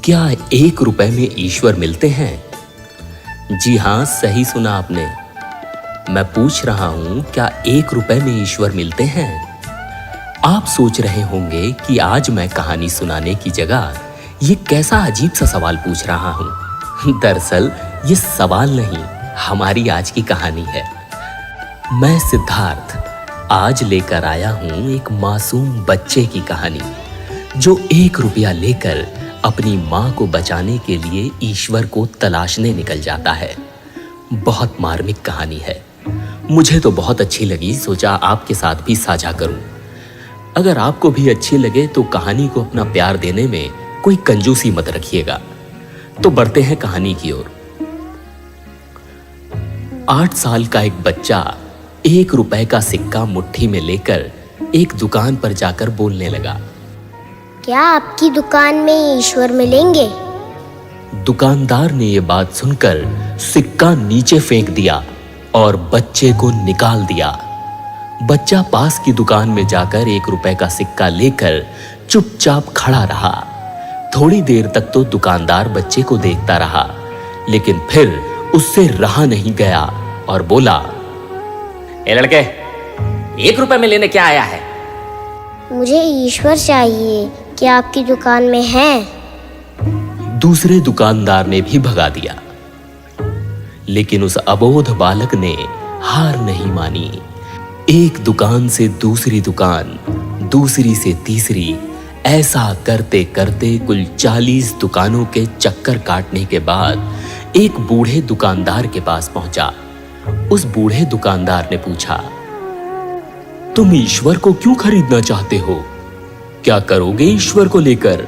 क्या 1 रुपए में ईश्वर मिलते हैं? जी हाँ, सही सुना आपने। मैं पूछ रहा हूं, क्या 1 रुपए में ईश्वर मिलते हैं? आप सोच रहे होंगे कि आज मैं कहानी सुनाने की जगह ये कैसा अजीब सा सवाल पूछ रहा हूं। दरअसल ये सवाल नहीं, हमारी आज की कहानी है। मैं सिद्धार्थ आज लेकर आया हूं एक मासूम बच्चे की कहानी, जो 1 रुपया लेकर अपनी मां को बचाने के लिए ईश्वर को तलाशने निकल जाता है। बहुत मार्मिक कहानी है। मुझे तो बहुत अच्छी लगी, सोचा आपके साथ भी साझा करूं। अगर आपको भी अच्छी लगे तो कहानी को अपना प्यार देने में कोई कंजूसी मत रखिएगा। तो बढ़ते हैं कहानी की ओर। 8 साल का एक बच्चा 1 रुपए का सिक्का मुट्ठी में लेकर एक दुकान पर जाकर बोलने लगा, क्या आपकी दुकान में ईश्वर मिलेंगे? दुकानदार ने यह बात सुनकर सिक्का नीचे फेंक दिया और बच्चे को निकाल दिया। बच्चा पास की दुकान में जाकर 1 रुपए का सिक्का लेकर चुपचाप खड़ा रहा। थोड़ी देर तक तो दुकानदार बच्चे को देखता रहा, लेकिन फिर उससे रहा नहीं गया और बोला, ए लड़के, 1 रुपए में लेने क्या आया है? मुझे ईश्वर चाहिए, क्या आपकी दुकान में है? दूसरे दुकानदार ने भी भगा दिया, लेकिन उस अबोध बालक ने हार नहीं मानी। एक दुकान से दूसरी दुकान, दूसरी से तीसरी, ऐसा करते करते कुल 40 दुकानों के चक्कर काटने के बाद एक बूढ़े दुकानदार के पास पहुंचा। उस बूढ़े दुकानदार ने पूछा, तुम ईश्वर को क्यों खरीदना चाहते हो? क्या करोगे ईश्वर को लेकर?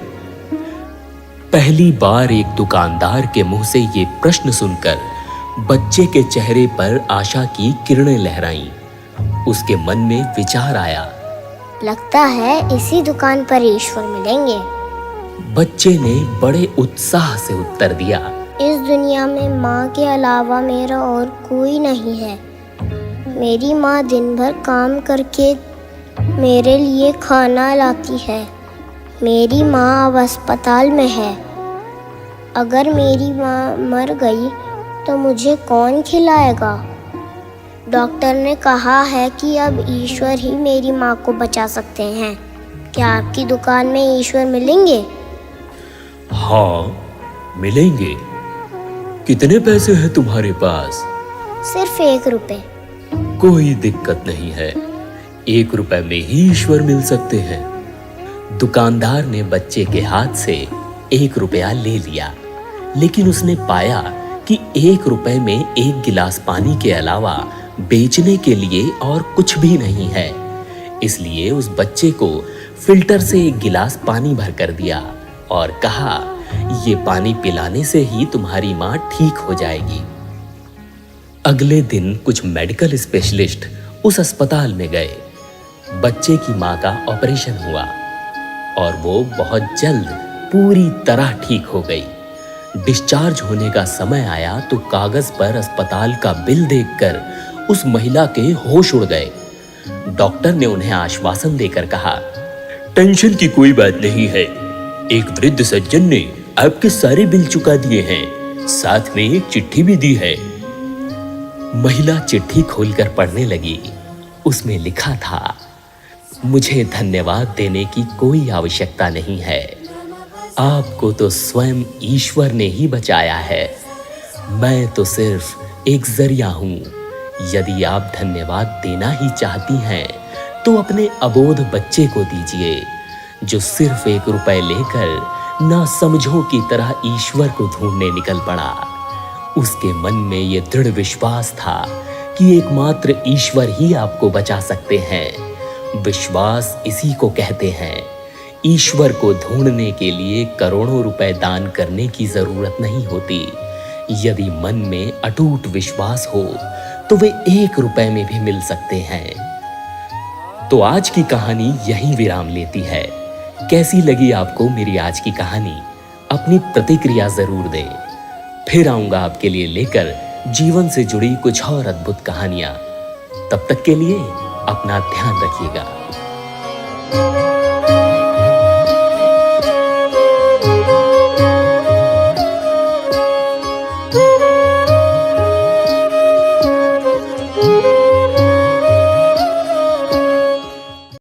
पहली बार एक दुकानदार के मुंह से ये प्रश्न सुनकर बच्चे के चेहरे पर आशा की किरणें लहराईं। उसके मन में विचार आया, लगता है इसी दुकान पर ईश्वर मिलेंगे। बच्चे ने बड़े उत्साह से उत्तर दिया, इस दुनिया में माँ के अलावा मेरा और कोई नहीं है। मेरी माँ दिन भर काम करके मेरे लिए खाना लाती है। मेरी माँ अब अस्पताल में है। अगर मेरी माँ मर गई तो मुझे कौन खिलाएगा? डॉक्टर ने कहा है कि अब ईश्वर ही मेरी माँ को बचा सकते हैं। क्या आपकी दुकान में ईश्वर मिलेंगे? हाँ, मिलेंगे। कितने पैसे हैं तुम्हारे पास? सिर्फ 1 रुपए। कोई दिक्कत नहीं है, 1 रुपए में ही ईश्वर मिल सकते हैं। दुकानदार ने बच्चे के हाथ से 1 रुपया ले लिया, लेकिन उसने पाया कि 1 रुपए में 1 गिलास पानी के अलावा बेचने के लिए और कुछ भी नहीं है। इसलिए उस बच्चे को फिल्टर से 1 गिलास पानी भर कर दिया और कहा, ये पानी पिलाने से ही तुम्हारी माँ ठीक हो जाएगी। अगले दिन कुछ मेडिकल स्पेशलिस्ट उस अस्पताल में गए। बच्चे की माँ का ऑपरेशन हुआ और वो बहुत जल्द पूरी तरह ठीक हो गई। डिस्चार्ज होने का समय आया तो कागज पर अस्पताल का बिल देखकर उस महिला के होश उड़ गए। डॉक्टर ने उन्हें आश्वासन देकर कहा, टेंशन की कोई बात नहीं है, एक वृद्ध सज्जन ने आपके सारे बिल चुका दिए हैं, साथ में एक चिट्ठी भी दी है। महिला चिट्ठी खोलकर पढ़ने लगी। उसमें लिखा था, मुझे धन्यवाद देने की कोई आवश्यकता नहीं है, आपको तो स्वयं ईश्वर ने ही बचाया है। मैं तो सिर्फ एक जरिया हूं। यदि आप धन्यवाद देना ही चाहती हैं तो अपने अबोध बच्चे को दीजिए, जो सिर्फ 1 रुपए लेकर ना समझो की तरह ईश्वर को ढूंढने निकल पड़ा। उसके मन में यह दृढ़ विश्वास था कि एकमात्र ईश्वर ही आपको बचा सकते हैं। विश्वास इसी को कहते हैं। ईश्वर को ढूंढने के लिए करोड़ों रुपए दान करने की जरूरत नहीं होती। यदि मन में अटूट विश्वास हो तो वे 1 रुपए में भी मिल सकते हैं। तो आज की कहानी यहीं विराम लेती है। कैसी लगी आपको मेरी आज की कहानी? अपनी प्रतिक्रिया जरूर दें। फिर आऊंगा आपके लिए लेकर जीवन से जुड़ी कुछ और अद्भुत कहानियां। तब तक के लिए अपना ध्यान रखिएगा।